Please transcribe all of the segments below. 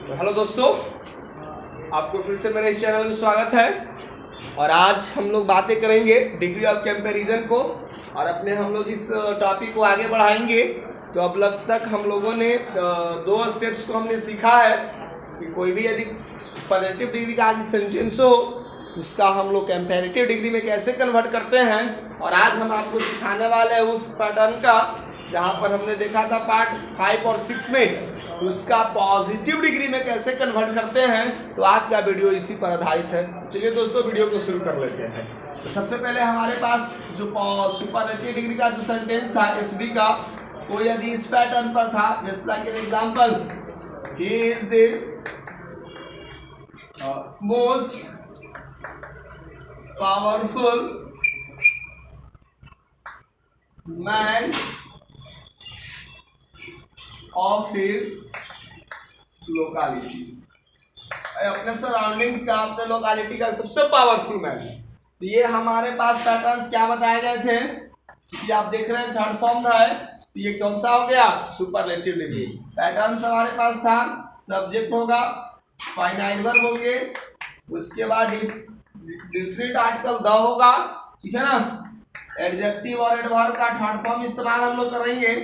Hello दोस्तों, आपको फिर से मेरे इस चैनल में स्वागत है। और आज हम लोग बातें करेंगे डिग्री ऑफ कंपैरिजन को और अपने हम लोग इस टॉपिक को आगे बढ़ाएंगे। तो अब तक हम लोगों ने दो स्टेप्स को हमने सीखा है कि कोई भी यदि सुपरलेटिव डिग्री का आगे सेंटेंस हो तो उसका हम लोग कंपैरेटिव डिग्री में कैसे कन्वर्ट करते हैं। और आज हम आपको सिखाने वाले हैं उस पैटर्न का जहाँ पर हमने देखा था पार्ट 5 और 6 में, उसका पॉजिटिव डिग्री में कैसे कन्वर्ट करते हैं। तो आज का वीडियो इसी पर आधारित है। चलिए दोस्तों, वीडियो को शुरू कर लेते हैं। तो सबसे पहले हमारे पास जो सुपरलेटिव डिग्री का जो सेंटेंस था एसडी का, वो यदि इस पैटर्न पर था, जैसे like an example, he is the most powerful man of his locality. अपने सराउंडिंग्स का, अपने लोकालिटी का सबसे पावरफुल मैन है। तो ये हमारे पास पैटर्न्स क्या बताए गए थे कि आप देख रहे हैं थर्ड फॉर्म था है। तो ये कौन सा हो गया? Superlative degree. पैटर्न्स हमारे पास था, सब्जेक्ट होगा, फाइनाइट वर्ब होंगे, उसके बाद डिफरेंट आर्टिकल द होगा, ठीक है ना। एडजेक्टिव और एडवर्ब का थर्ड फॉर्म इस्तेमाल हम लोग करेंगे।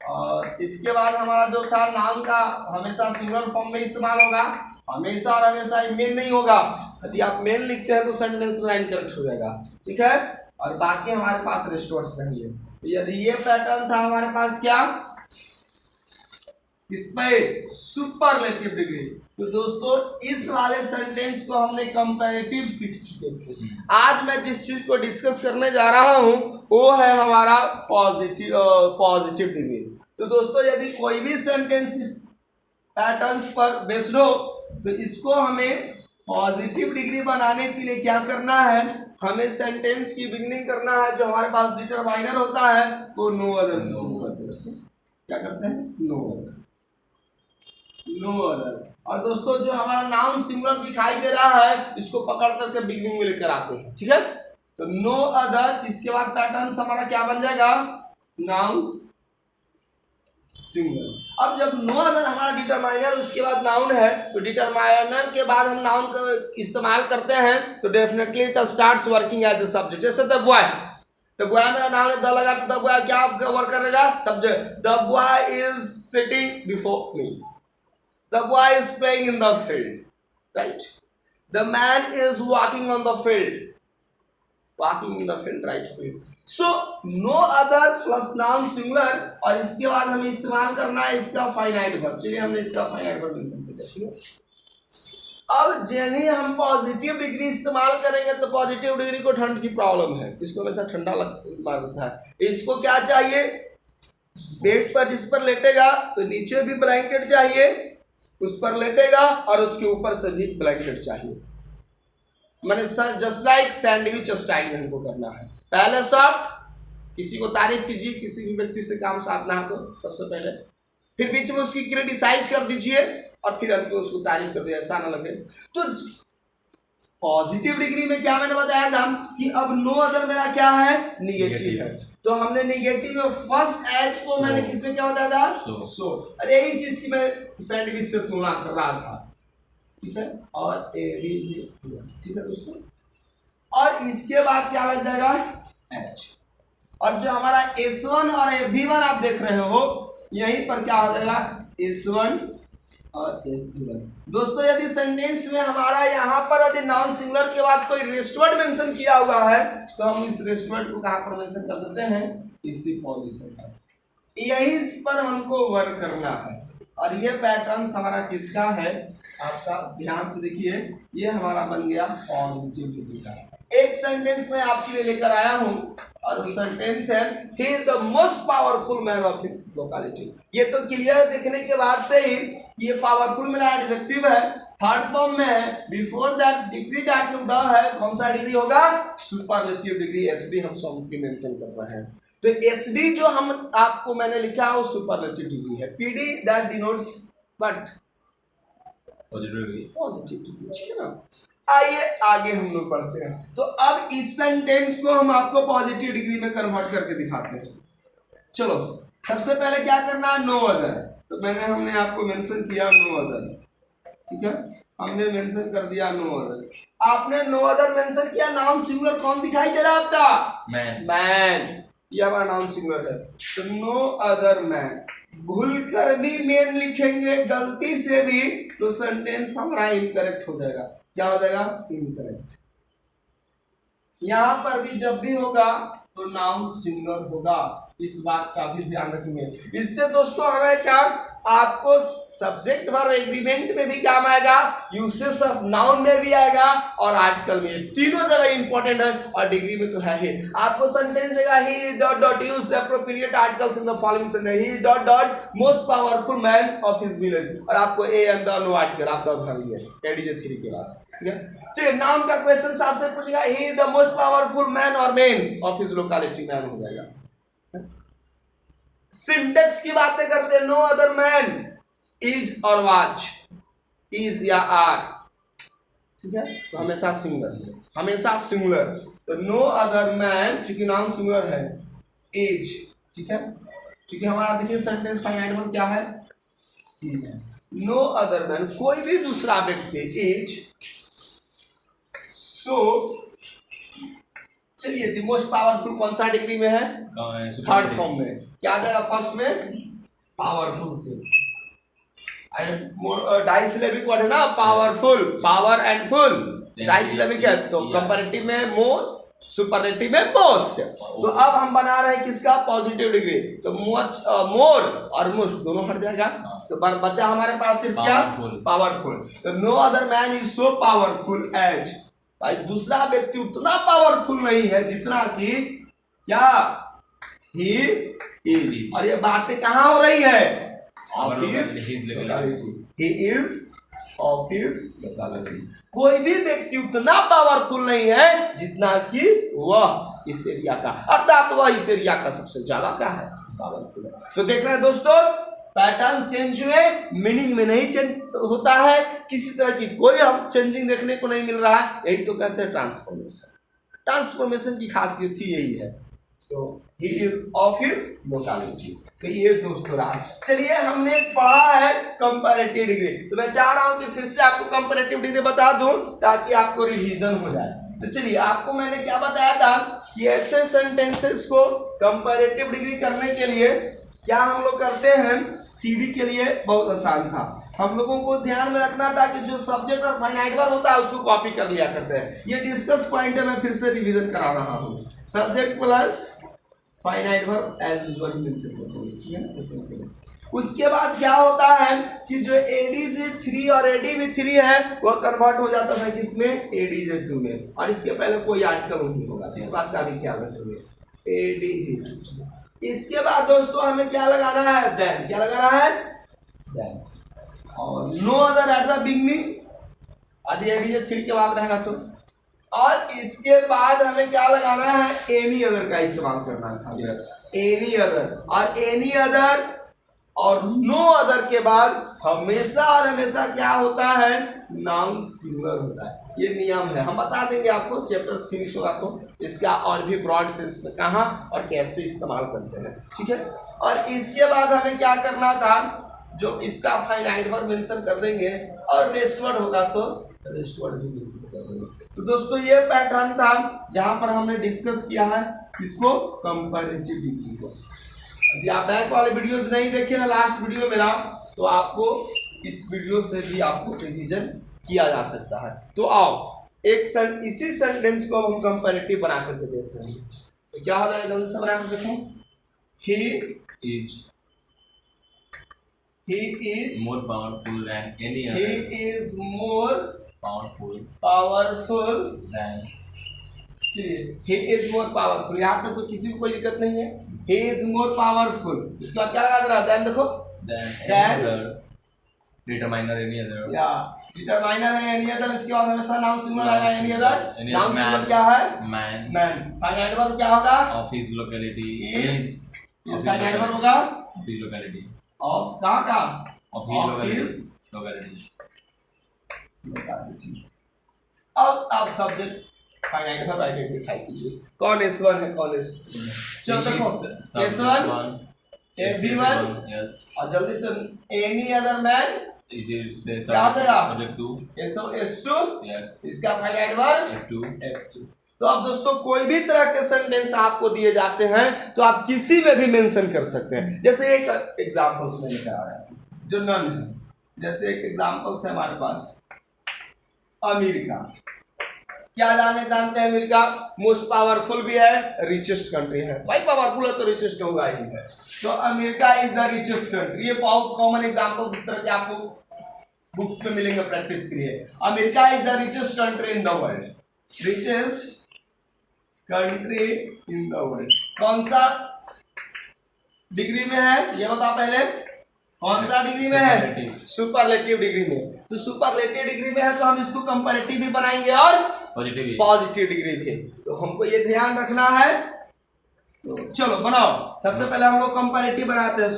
और इसके बाद हमारा जो था नाउन का हमेशा सिंगुलर फॉर्म में इस्तेमाल होगा, हमेशा और हमेशा मेन नहीं होगा। यदि आप मेन लिखते हैं तो सेंटेंस में इनकरेक्ट हो जाएगा, ठीक है। और बाकी हमारे पास रेस्टोर्स रहेंगे। तो यदि ये पैटर्न था हमारे पास क्या, इस पे सुपरलेटिव डिग्री। तो दोस्तों इस वाले सेंटेंस को हमने कंपैरेटिव सीख चुके थे। आज मैं जिस चीज को डिस्कस करने जा रहा हूं वो है हमारा पॉजिटिव डिग्री। तो दोस्तों यदि कोई भी सेंटेंस इस पैटर्न्स पर बेस्ड हो तो इसको हमें पॉजिटिव डिग्री बनाने के लिए क्या करना है, हमें सेंटेंस की बिगिनिंग करना है। जो हमारे पास डिटरमाइनर होता है वो नो अदर से शुरू करते हैं। क्या करते हैं? No other, no other. और दोस्तों जो हमारा नाउन सिंगुलर दिखाई दे रहा है इसको पकड़ करके बिगिनिंग में लेकर आते हैं, ठीक है। तो नो अदर, इसके बाद पैटर्न हमारा क्या बन जाएगा? Noun singular. अब जब नो अदर हमारा डिटरमाइनर, उसके बाद नाउन है, तो डिटरमाइनर के बाद हम नाउन का इस्तेमाल करते हैं तो definitely it starts working as a subject. जैसे द बॉय, तो बॉय मेरा नाम है, द लगा तो द बॉय क्या वर्क करेगा? Subject. The boy is sitting before me, the boy is playing in the field, right? The man is walking on the field, walking in the field, right? So no other plus noun singular। और इसके बाद हमें इस्तेमाल करना है इसका finite verb. चलिए हमने इसका फाइनाइट वर्ब मेंशन कर दिया, ठीक है। अब जब ही हम पॉजिटिव डिग्री इस्तेमाल करेंगे तो पॉजिटिव डिग्री को ठंड की प्रॉब्लम है, इसको हमेशा ठंडा लगता है। इसको क्या चाहिए? बेड पर जिस पर लेटेगा तो नीचे भी ब्लैंकेट चाहिए, उस पर लेटेगा और उसके ऊपर से भी ब्लैंकेट चाहिए। मैंने जस्ट लाइक सैंडविच स्टाइल में हमको करना है। पहले सॉफ्ट, किसी को तारीफ कीजिए, किसी भी व्यक्ति से काम साधना है तो सबसे पहले, फिर बीच में उसकी क्रिटिसाइज कर दीजिए और फिर अंत में उसको तारीफ कर दिया, ऐसा ना लगे। तो पॉजिटिव डिग्री में क्या मैंने बताया था कि अब नो अदर मेरा क्या है? निगेटिव है। तो हमने निगेटिव में फर्स्ट एच को मैंने किसमें क्या बताया था? सो। अरे यही चीज की मैं सैंडविच से तुलना कर रहा था, ठीक है। और एडी भी, ठीक है दोस्तों। और इसके बाद क्या लग जाएगा? एच। और जो हमारा S1 और V1 आप देख रहे हो, यहीं पर क्या हो जाएगा? S1 और V1। दोस्तों यदि सेंटेंस में हमारा यहाँ पर यदि नाउन सिंगुलर के बाद कोई रेस्ट वर्ड मेंशन किया हुआ है तो हम इस रेस्ट वर्ड को कहाँ पर मेंशन कर देते हैं? इसी पोजीशन पर। यही पर हमको वर्क करना है। और ये पैटर्न हमारा किसका है? आपका ध्यान से देखिए, ये हमारा बन गया पॉजिटिव डिग्री का। एक सेंटेंस में आपके लिए लेकर आया हूं और वो सेंटेंस है ही is the most powerful man of his locality. ये तो क्लियर देखने के बाद से ही ये पावरफुल मेरा एडजेक्टिव है, थर्ड फॉर्म में है, before that different article the है। कौन सा डिग्री होगा? सुपरलेटिव डिग्री, एसडी हम सब मेंशन कर रहे हैं। तो एसडी जो हम आपको मैंने लिखा वो सुपरलेटिव डिग्री है। PD that denotes what? Positive degree, ठीक है ना। आइए आगे हम लोग बढ़ते हैं। तो अब इस सेंटेंस को हम आपको पॉजिटिव डिग्री में कन्वर्ट करके दिखाते हैं। चलो सबसे पहले क्या करना है, नो अदर। तो हमने आपको मेंशन किया नो अदर, ठीक है, हमने मेंशन कर दिया नो अदर। आपने नो अदर मेंशन किया, नाउन सिंगुलर कौन दिखाई दे रहा है आपका? मैन। मैन, ये हमारा नाउन सिंगुलर है। तो नो अदर मैन, भूल कर भी मेन लिखेंगे गलती से भी तो सेंटेंस हमारा इनकरेक्ट हो जाएगा। क्या हो जाएगा? इनकरेक्ट। यहां पर भी जब भी होगा तो नाउन सिंगुलर होगा, इस बात का भी ध्यान रखेंगे। इससे दोस्तों हमें क्या, आपको सब्जेक्ट वर्ब एग्रीमेंट में भी काम आएगा, यूसेज ऑफ नाउन में भी आएगा और आर्टिकल में, तीनों जगह इंपॉर्टेंट है और डिग्री में तो है ही। आपको सेंटेंस देगा he dot dot use appropriate articles in the following sentence, he dot dot most powerful man of his village, और आपको a and the no article आपका भर है एडीजे 3 के पास। चलिए नाउन का क्वेश्चन आपसे पूछेगा, he is the most powerful man और man of his locality, man हो जाएगा। सिंटेक्स की बातें करते हैं, नो अदर मैन इज और वाज, इज या आर, ठीक है, तो हमेशा सिंगुलर, हमेशा सिंगुलर। तो नो अदर मैन चूंकि नाउन सिंगुलर है, इज, ठीक है, क्योंकि हमारा देखिए सेंटेंस फाइनाइट वर्ब क्या है? इज है। नो अदर मैन, कोई भी दूसरा व्यक्ति, इज, सो चलिए द मोस्ट पावरफुल कौन सा डिग्री में है? थर्ड फॉर्म में। क्या आ जाएगा फर्स्ट में? पावरफुल से। डाइसिलेबिक वर्ड है ना, पावरफुल, पावर एंड फुल, डाइसिलेबिक है, तो कंपैरेटिव में मोर, सुपरलेटिव में मोस्ट। तो अब हम बना रहे हैं किसका? पॉजिटिव डिग्री, तो मच, मोर और मोस्ट दोनों हट जाएगा, तो बचा हमारे पास सिर्फ क्या? पावरफुल। तो no other man is so powerful as, भाई दूसरा व्यक्ति उतना पावरफुल नहीं है जितना कि क्या? He is. और ये बातें कहाँ हो रही है? Of his locality, he is of his locality. कोई भी व्यक्ति उतना पावरफुल नहीं है जितना कि वह इस एरिया का, अर्थात वह इस एरिया का सबसे ज्यादा क्या है? पावरफुल है। तो देख रहे हैं दोस्तों, पैटर्न चेंज हुए, मीनिंग में नहीं चेंज होता है, किसी तरह की कोई हम चेंजिंग देखने को नहीं मिल रहा है, यही तो कहते हैं ट्रांसफॉर्मेशन। ट्रांसफॉर्मेशन की खासियत ही यही है। तो he is of his locality, तो ये दोस्तों रहा। चलिए हमने पढ़ा है कंपैरेटिव डिग्री, तो मैं चाह रहा हूं कि फिर से आपको कंपैरेटिव डिग्री बता दूं ताकि आपको रिवीजन हो जाए। तो चलिए आपको मैंने क्या बताया था कि ऐसे सेंटेंसेस को कंपैरेटिव डिग्री करने के लिए क्या हम लोग करते हैं, सीडी के लिए बहुत आसान था। हम लोगों को ध्यान में रखना था कि जो सब्जेक्ट और फाइनाइट वर्ब होता है उसको कॉपी कर लिया करते हैं। ये डिस्कस पॉइंट है, मैं फिर से रिवीजन करा रहा हूँ। Subject plus finite verb as usual mention करते हैं, ठीक है ना, इसमें। उसके बाद क्या होता है कि जो ADJ3 और ADV3 है वो कन्वर्ट हो जाता है किसमें? ADJ2 में, और इसके पहले कोई आर्टिकल नहीं होगा, इस बात का भी ख्याल रखेंगे। ADV2। इसके बाद दोस्तों हमें क्या लगाना है? देन। क्या लगाना है? देन। और no other at the beginning, यदि ADJ3 के बाद रहेगा तो, और इसके बाद हमें क्या लगाना है? एनी अदर का इस्तेमाल करना था। यस, एनी अदर, और एनी अदर और नो अदर के बाद हमेशा और हमेशा क्या होता है? नाउन सिंगुलर होता है। ये नियम है, हम बता देंगे आपको, चैप्टर्स फिनिश होगा तो इसका और भी ब्रॉड सेंस में कहाँ और कैसे इस्तेमाल करते हैं, ठीक है। और इसके बाद हमें क्या करना था? जो इसका फाइनाइट वर्ब मेंशन कर देंगे और रेस्ट वर्ड होगा तो रेस्ट वर्ड भी मेंशन कर देंगे। तो दोस्तों ये पैटर्न था जहां पर हमने डिस्कस किया है इसको, कंपैरेटिव डिग्री को। यदि आप बैक वाले वीडियोस नहीं देखे ना, लास्ट वीडियो मेरा, तो आपको इस वीडियो से भी आपको रिवीजन किया जा सकता है। तो आओ एक इसी सेंटेंस को हम कंपैरेटिव बना करके देखते हैं। तो क्या हो जाएगा? जल्दी से बना कर देखो। He is more powerful than any other. He is more powerful than. चलिए, he is more powerful, यहाँ तक तो किसी को कोई दिक्कत नहीं है। He is more powerful, इसके बाद क्या लगा दे रहा है? Than देखो, than determiner any other, या determiner है any other, इसके बाद हमेशा नाउन सिंगुलर आएगा any other। नाउन सिंगुलर क्या है? man। फाइनाइट वर्ब क्या होगा? of his locality, is finite verb होगा of his locality, of कहाँ का? of his locality। अब सब्जेक्ट फाइनाइट वर्ब आइडेंटिफाई कीजिए। कौन S1 है, कौन S2? चलो देखो, S1 everyone, yes, और जल्दी से any other man Is it say क्या हो गया? subject to? S2 Yes. इसका फाइनाइट वर्ब F2. F2। तो अब दोस्तों कोई भी तरह के सेंटेंस आपको दिए जाते हैं तो आप किसी में भी मेंशन कर सकते हैं। जैसे एक एग्जांपल्स में लेकर आया जो नन है, जैसे एक एग्जांपल्स है हमारे पास अमेरिका। क्या जानते हैं अमेरिका? मोस्ट पावरफुल भी है, रिचेस्ट कंट्री है। भाई पावरफुल है तो रिचेस्ट होगा ही है। तो America is the richest country. ये बहुत कॉमन एग्जांपल्स इस तरह के आपको बुक्स में मिलेंगे प्रैक्टिस के लिए। America is the richest country in the world. Richest country in the world कौन सा डिग्री में है ये बताओ पहले। कौन सा डिग्री में है? सुपरलेटिव डिग्री में। तो सुपरलेटिव डिग्री में है तो हम इसको कंपैरेटिव भी बनाएंगे और पॉजिटिव डिग्री भी। तो हमको ये ध्यान रखना है। तो चलो बनाओ। सबसे पहले हम लोग कंपैरेटिव बनाते हैं।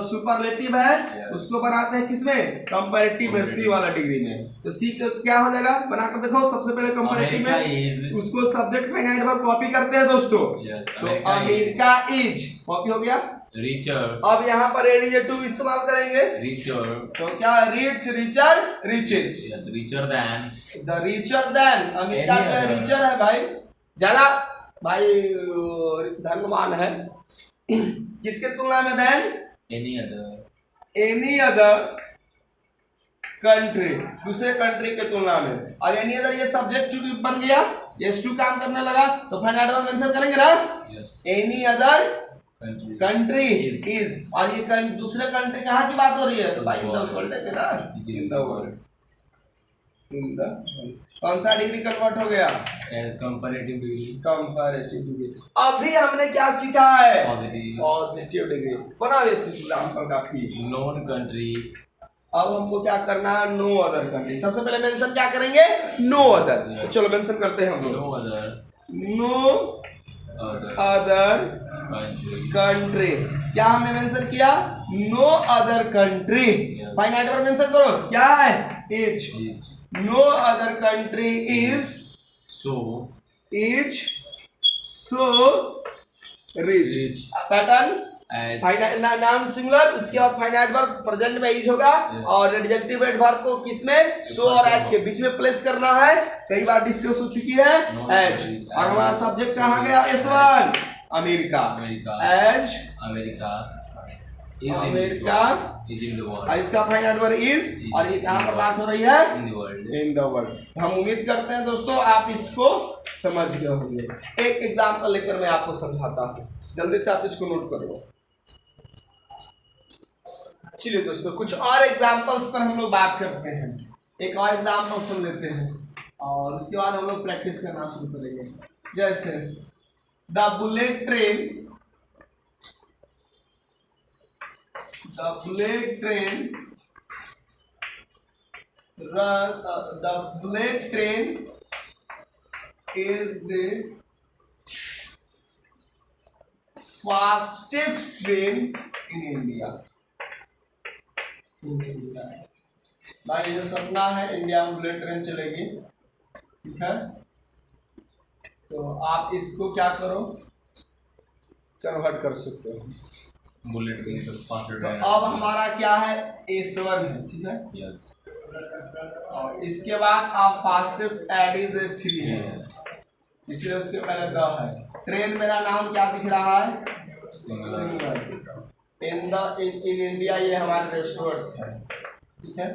सुपरलेटिव है उसको बनाते हैं किसमें? कंपैरेटिव में, सी वाला डिग्री में। तो सी का क्या हो जाएगा? बनाकर देखो। सबसे पहले कंपैरेटिव में उसको सब्जेक्ट फाइनाइट वर्ब कॉपी करते हैं दोस्तों। तो अमेरिका इज कॉपी हो गया। रिचर। अब यहाँ पर एडजेक्टिव इस्तेमाल करेंगे। रिचर। तो क्या? Rich, richer, riches. Richer than. The richer than. America का रिचर है भाई, ज्यादा भाई धनवान है। किसके तुलना में? देन एनी अदर कंट्री, दूसरे कंट्री के तुलना में। अब एनी अदर ये सब्जेक्ट बन गया, ये टू काम करने लगा तो फाइनाइट वर्ब मेंशन करेंगे ना। Any other country is. और ये दूसरे कंट्री कहाँ की बात हो रही है? तो भाई इन द वर्ल्ड है ना, इन द वर्ल्ड। इन द कौन सा डिग्री कन्वर्ट हो गया? Comparative degree. Comparative degree. अभी हमने क्या सीखा है? Positive degree. बनाओ इस एग्जांपल का पी। Non country. अब हमको क्या करना है? No other country. सबसे पहले मेंशन क्या करेंगे? No other. तो चलो मेंशन करते हैं हम लोग। No other country. क्या हमने मेंशन किया? No other country. Finite verb mention करो। क्या है? Is. No other country is so rich. Pattern noun singular, उसके बाद फाइनाइट वर्ब प्रेजेंट में इज होगा और एडजेक्टिव एडवर्ब को किसमें? सो और एज के बीच में प्लेस करना है। कई बार डिस्कस हो चुकी है एज। और हमारा सब्जेक्ट कहाँ गया? S1 America. As America is in the world. और इसका फाइनाइट वर्ब इज। और ये कहाँ पर बात हो रही है? इन द वर्ल्ड। हम उम्मीद करते हैं दोस्तों आप इसको समझ गए होंगे। एक एग्जांपल लेकर मैं आपको समझाता हूँ, जल्दी से आप इसको नोट कर लो। चलिए दोस्तों कुछ और एग्जांपल्स पर हम लोग बात करते हैं। एक और एग्जांपल सुन लेते हैं और उसके बाद हम लोग प्रैक्टिस करना शुरू करेंगे। जैसे the bullet train is the fastest train in India। भाई ये सपना है, इंडिया में बुलेट ट्रेन चलेगी। ठीक है, तो आप इसको क्या करो? कन्वर्ट कर सकते हो बुलेट ट्रेन। तो अब हमारा क्या है? S1 है। ठीक है, यस। और इसके बाद आप फास्टेस्ट एड इज 3 है, इसलिए उसके पहले द है। ट्रेन मेरा नाम क्या दिख रहा है? सिंगुलर। इन इंडिया ये हमारे रेस्टोरेंट्स है। ठीक है,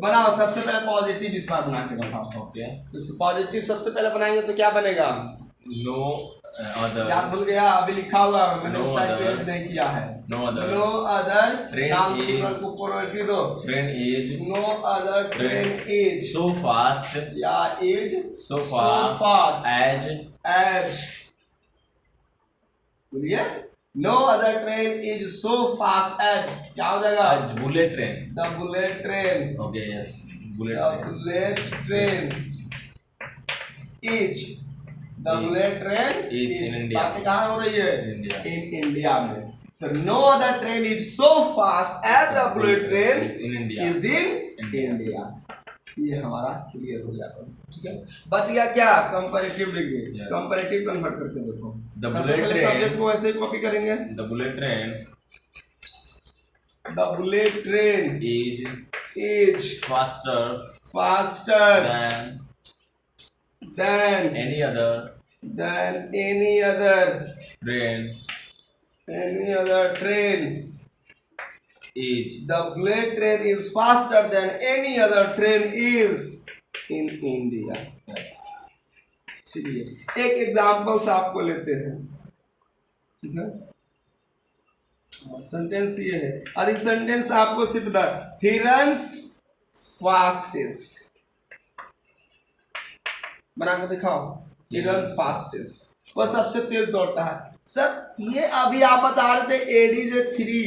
बनाओ। सबसे पहले पॉजिटिव इस बार बना के दिखाओ। ओके, तो पॉजिटिव सबसे पहले बनाएंगे तो क्या बनेगा? No other. याद भूल गया, अभी लिखा हुआ है, मैंने उस साइड पेज नहीं किया है। नो अदर नाम सिंगल को प्रायोरिटी दो। Train is. No other train is so fast. या इज सो फास्ट एज बोलिए। No other train is so fast as क्या हो जाएगा? Bullet train. The bullet train. Okay, yes. Bullet train is. The bullet train is in India. बातें कहाँ हो रही है? इंडिया। इन इंडिया में। तो no other train is so fast as the bullet train is in India. ये हमारा clear हो गया। ठीक है, बच गया क्या? Comparative degree. कंपैरेटिव कन्वर्ट करके देखो। सबसे पहले सब्जेक्ट को ऐसे कॉपी करेंगे। The bullet train is is faster faster than than any other any other train. is The bullet train is faster than any other train is in India. yes. चलिए एक example से आपको लेते हैं, ठीक है। सेंटेंस ये है, और इस सेंटेंस आपको सिर्फ द ही रन्स फास्टेस्ट बनाकर दिखाओ। ही रन्स फास्टेस्ट, वो सबसे तेज दौड़ता है। सर ये अभी आप बता रहे थे एडीजे 3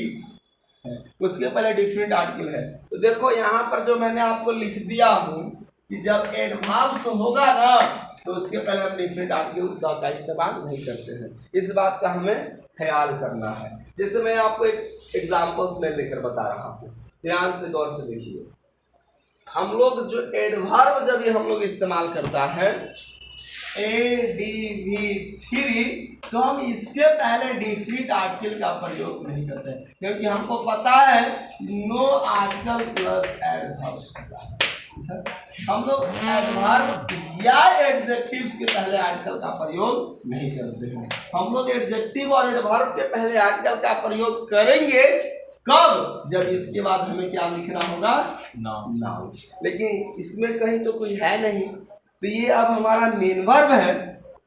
है, उसके पहले डिफरेंट आर्टिकल है। तो देखो यहाँ पर जो मैंने आपको लिख दिया हूँ कि जब एडवर्ब्स होगा ना तो उसके पहले हम डिफरेंट आर्टिकल द का इस्तेमाल नहीं करते हैं। इस बात का हमें ख्याल करना है। जैसे मैं आपको एक एग्जाम्पल्स में लेकर बता रहा हूँ, ध्यान से गौर से देखिए। हम लोग जो एडवर्ब जब ये हम लोग इस्तेमाल करता है ADV3, तो हम इसके पहले डिफरेंट आर्टिकल का प्रयोग नहीं करते हैं, क्योंकि हमको पता है नो आर्टिकल प्लस एडवर्ब्स होता है। हम लोग एडवर्ब या एडजेक्टिव्स के पहले आर्टिकल का प्रयोग नहीं करते हैं। हम लोग एडजेक्टिव और एडवर्ब के पहले आर्टिकल का प्रयोग करेंगे कब? जब इसके बाद हमें क्या लिखना होगा? नाउन। लेकिन इसमें कहीं तो कोई है नहीं, तो ये अब हमारा मेन वर्ब है।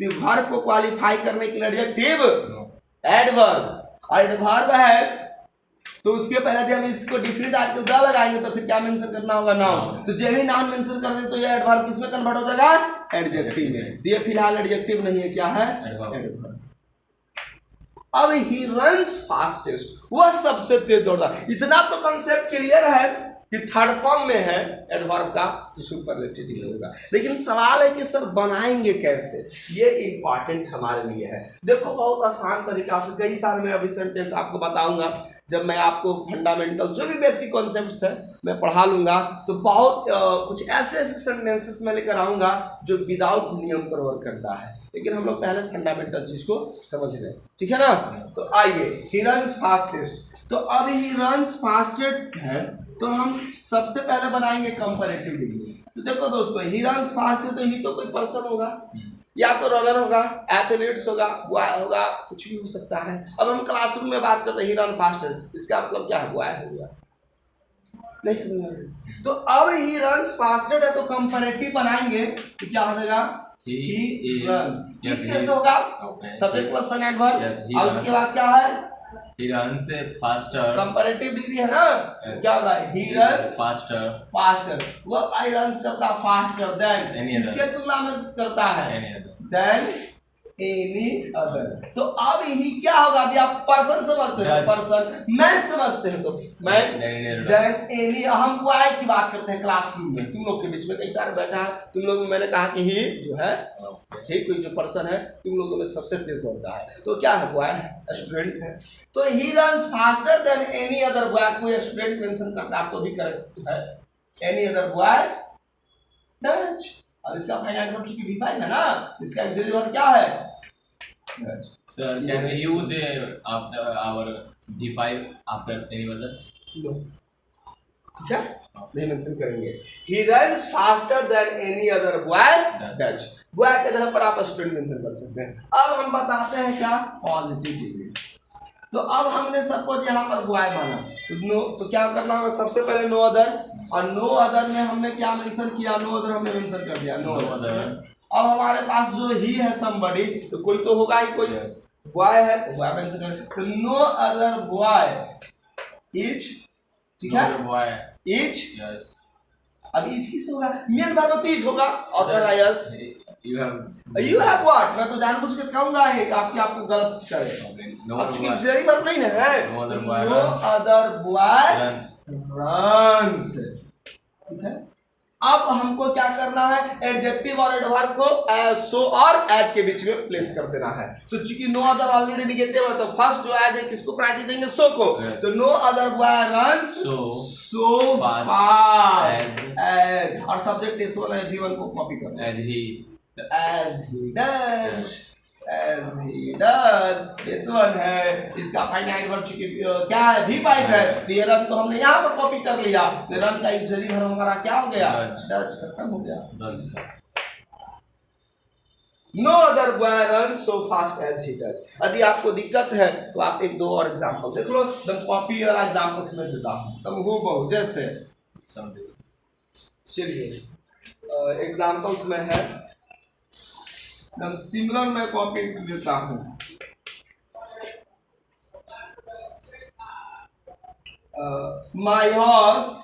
तो वर्ब को क्वालिफाई करने के लिए एडजेक्टिव, एडवर्ब, एडवर्ब है तो उसके पहले यदि हम इसको डिफरेंट आर्टिकल द लगाएंगे तो फिर क्या मेंशन करना होगा? नाउन। तो जब ही नाउन मेंशन कर दें तो ये एडवर्ब किसमें कन्वर्ट हो जाएगा? एडजेक्टिव में। तो ये फिलहाल एडजेक्टिव नहीं है, क्या है? एडवर्ब। अब ही रन्स फास्टेस्ट, वह सबसे तेज दौड़ता। इतना तो कंसेप्ट क्लियर है कि थर्ड फॉर्म में है एडवर्ब का तो सुपरलेटिव होगा। लेकिन सवाल है कि सर बनाएंगे कैसे, ये इंपॉर्टेंट हमारे लिए है। देखो बहुत आसान तरीका से, कई सारे मैं अभी सेंटेंस आपको बताऊंगा। जब मैं आपको फंडामेंटल जो भी बेसिक कॉन्सेप्ट्स है मैं पढ़ा लूंगा, तो बहुत कुछ ऐसे ऐसे सेंटेंसेस में लेकर आऊंगा जो विदाउट नियम पर वर्क करता है। लेकिन हम लोग पहले फंडामेंटल चीज को समझ रहे हैं, ठीक है ना। तो आइए, ही रन्स फास्टेस्ट। तो अब ही रन्स फास्टेस्ट है तो हम सबसे पहले बनाएंगे कंपैरेटिव डिग्री। तो देखो दोस्तों, ही रन्स फास्टेस्ट, तो ही तो कोई पर्सन होगा, या तो रनर होगा, एथलीट्स होगा, बॉय होगा, कुछ भी हो सकता है। अब हम क्लासरूम में बात करते हैं ही रन फास्टेस्ट, इसका मतलब क्या है? बॉय हो गया, नहीं समझ में आ रही। तो अब ही रन्स फास्टेस्ट है तो कंपैरेटिव बनाएंगे तो क्या हो जाएगा? He runs. कैसे होगा? सब्जेक्ट प्लस फाइनाइट वर्ब, और उसके बाद क्या है? he runs faster, comparative degree है ना, क्या होगा? he runs faster, वो I runs करता faster than, इसके तुलना में करता है than any other। तो अब ही क्या होगा? अभी आप पर्सन समझते हैं, पर्सन, मैन समझते हैं तो मैन, देन एनी। हम बॉय की बात करते हैं क्लासरूम में, तुम लोग के बीच में कई सारे बैठा है, तुम लोग मैंने कहा कि ही जो है, ही कोई जो पर्सन है तुम लोगों में सबसे तेज दौड़ता है, तो क्या है? बॉय है, स्टूडेंट है। तो he runs faster than any other boy, कोई स्टूडेंट मेंशन करता है तो भी करेक्ट है, एनी अदर बॉय डज। अब इसका फाइनाइट वर्ब चूंकि V5 है ना, इसका ऑक्सिलरी वर्ब क्या है? Sir, can we use after our V5 after any other? No. ठीक है, नहीं मेंशन करेंगे। He runs faster than any other boy does। Boy के जगह पर आप स्टूडेंट मेंशन कर सकते हैं। अब हम बताते हैं क्या? Positive degree. तो अब हमने सपोज यहाँ पर बॉय माना तो नो, तो क्या करना होगा? सबसे पहले नो अदर, और नो अदर में हमने क्या मेंशन किया? नो अदर हमने मेंशन कर दिया, नो अदर। अब हमारे पास जो ही है somebody, तो कोई तो होगा ही, कोई बॉय है तो बॉय मेंशन कर, तो नो अदर बॉय इज, ठीक है, इज। अब इज किस होगा? मेन वर्ब तो इज होगा, ऑथराइज यू हैव व्हाट। मैं तो जानबूझ के कहूंगा ये कि आपको गलत करे, अब चूंकि ऑक्सिलरी वर्ब नहीं ना है, नो अदर बॉय रन्स, ठीक है। अब हमको क्या करना है? एडजेक्टिव और एडवर्ब को सो और एज के बीच में प्लेस कर देना है। तो चूंकि नो अदर ऑलरेडी निगेटिव है तो फर्स्ट जो एज है किसको प्रायोरिटी देंगे? सो को। तो no other boy runs so fast as, और सब्जेक्ट S1 है, V1 को कॉपी कर, एज ही does, as he done। this one है, इसका फाइनाइट वर्ब क्या है, भी पाइप है, तो ये रन तो हमने यहाँ पर कॉपी कर लिया, तो रन का ऑक्सिलरी वर्ब हमारा क्या हो गया, डज, खत्म हो गया। No other boy runs so fast as he does। यदि आपको दिक्कत है तो आप एक दो और एग्जांपल देख लो, तुम कॉपी वाला एग्जांपल्स में देता हूँ, तुम हूबहू जैसे चलिए एग्जांपल्स में है, तुम सिमिलर में कॉपी देता हूँ। My horse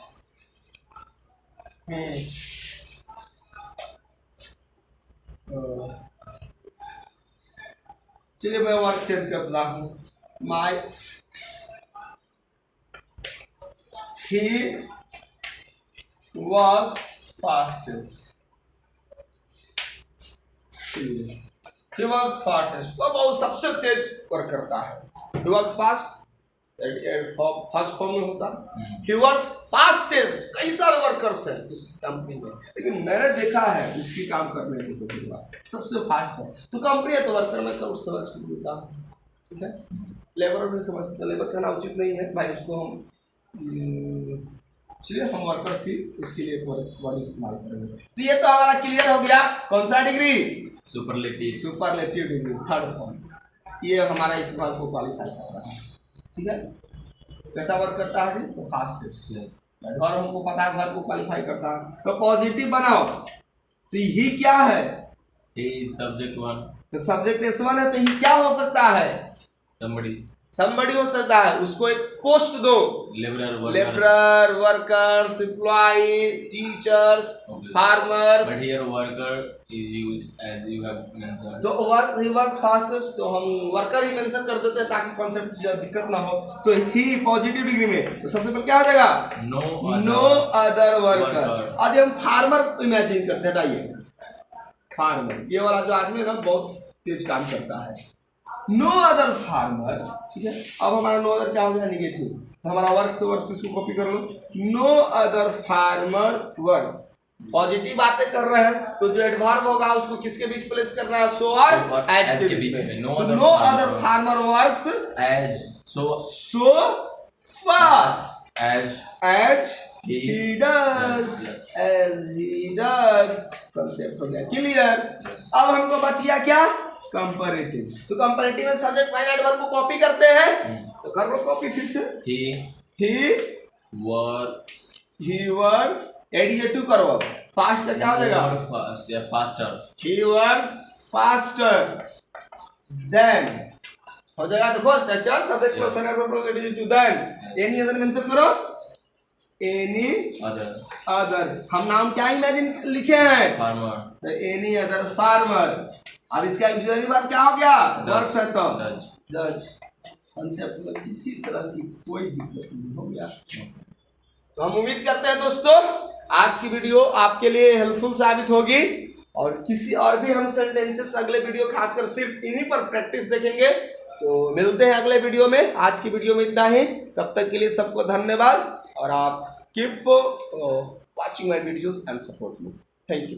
चलिए मैं वर्क चेंज कर देता हूँ, my he works fastest, he works fastest, वो बहुत सबसे तेज वर्क करता है, he works fast first form में होता है, ही वर्क्स फास्टेस्ट, कई सारे वर्कर्स हैं इस कंपनी में, लेकिन मैंने देखा है उसकी काम करने की तो सबसे फास्ट है, तो कंपनी है तो वर्कर में करो समझ के देता हूँ, ठीक है। लेबर में समझ सकते, लेबर कहना उचित नहीं है भाई, उसको हम चलिए हम वर्कर सी उसके लिए एक वर्ड इस्तेमाल करेंगे। तो ये तो हमारा क्लियर हो गया, कौन सा degree, superlative degree, third form, ये हमारा इस वर्ग को क्वालिफाई कर रहा है, ठीक है। कैसा वर्क करता है, तो फास्टेस्ट, और हमको पता है वर्ग को क्वालिफाई करता है, तो पॉजिटिव बनाओ, तो ही क्या है, सब्जेक्ट वन, तो सब्जेक्ट S1 है, तो ही क्या हो सकता है, somebody हो सकता है, उसको एक पोस्ट दो, labourer, workers, employee, teachers, farmers, but here worker is used as you have mentioned, तो वर्क फास्टेस्ट, तो हम वर्कर ही मेंशन कर देते हैं ताकि कॉन्सेप्ट दिक्कत ना हो, तो ही पॉजिटिव डिग्री में, तो सबसे पहले क्या हो जाएगा, नो अदर वर्कर। आज हम फार्मर इमेजिन करते हैं, हटाइए फार्मर, ये वाला जो आदमी है ना बहुत तेज काम करता है, नो अदर फार्मर, ठीक है। अब हमारा नो अदर क्या हो गया, निगेटिव, तो हमारा वर्क से वर्क इसको कॉपी कर लो, no other farmer works, positive बातें कर रहे हैं तो जो एडवर्ब होगा उसको किसके बीच प्लेस करना है, सो और एज के बीच में, no other farmer works as, so fast as he does, as he does, concept हो गया क्लियर। अब हमको बच गया क्या, कंपैरेटिव, तो कंपैरेटिव में सब्जेक्ट फाइनाइट वर्ब को कॉपी करते हैं, तो कर लो कॉपी फिर से, he works एडिएटिव करो, अब फास्ट का क्या हो जाएगा, faster, he works faster than, हो जाएगा, देखो स्ट्रक्चर सब्जेक्ट में फाइनाइट वर्ब को एडिएटिव देन, एनी अदर मेंशन करो, एनी अदर, हम नाम क्या इमेजिन लिखे हैं, फार्मर, तो एनी अदर फार्मर। अब इसका ऑक्सिलरी वर्ब क्या हो गया, वर्क्स है, तो डज, कांसेप्ट में किसी तरह की कोई दिक्कत नहीं हो गया। तो हम उम्मीद करते हैं दोस्तों आज की वीडियो आपके लिए हेल्पफुल साबित होगी, और किसी और भी हम सेंटेंसेस अगले वीडियो खासकर सिर्फ इन्हीं पर प्रैक्टिस देखेंगे। तो मिलते हैं अगले वीडियो में, आज की वीडियो में इतना ही, तब तक के लिए सबको धन्यवाद, और आप keep watching my videos and support me, thank you.